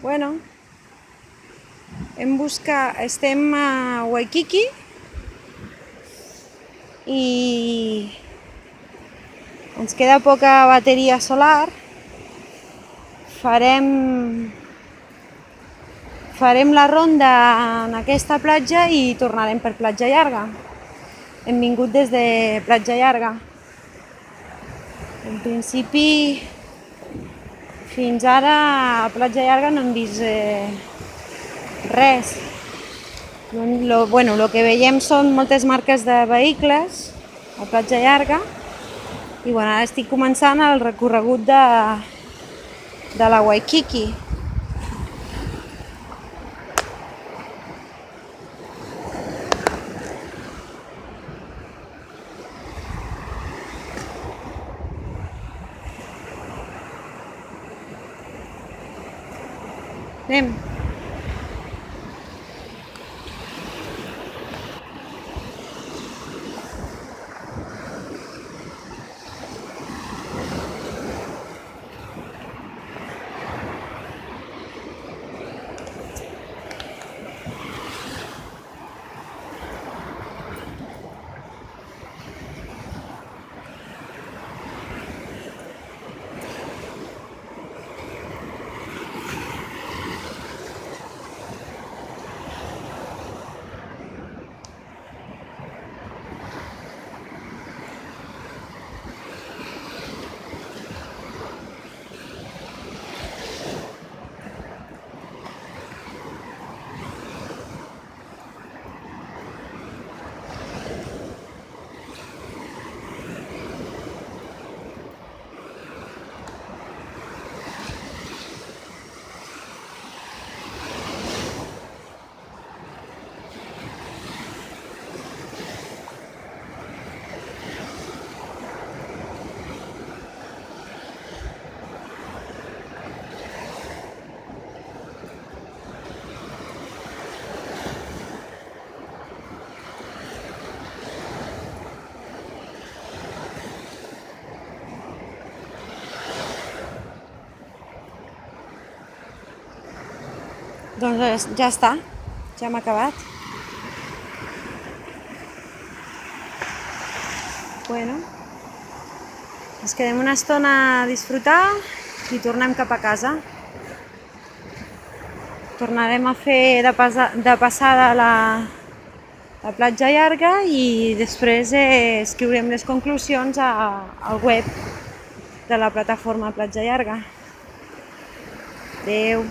Bueno, estem a Waikiki i ens queda poca bateria solar. Farem la ronda en aquesta platja i tornarem per Platja Llarga. Hem vingut des de Platja Llarga. En principi, fins ara a Platja Llarga no hem vist res. Lo que veiem són moltes marques de vehicles a Platja Llarga i ara estic començant el recorregut de la Waikiki. Anem. Doncs ja està, ja hem acabat. Bueno, ens quedem una estona a disfrutar i tornem cap a casa. Tornarem a fer de passada la Platja Llarga i després escriurem les conclusions al web de la plataforma Platja Llarga. Adéu.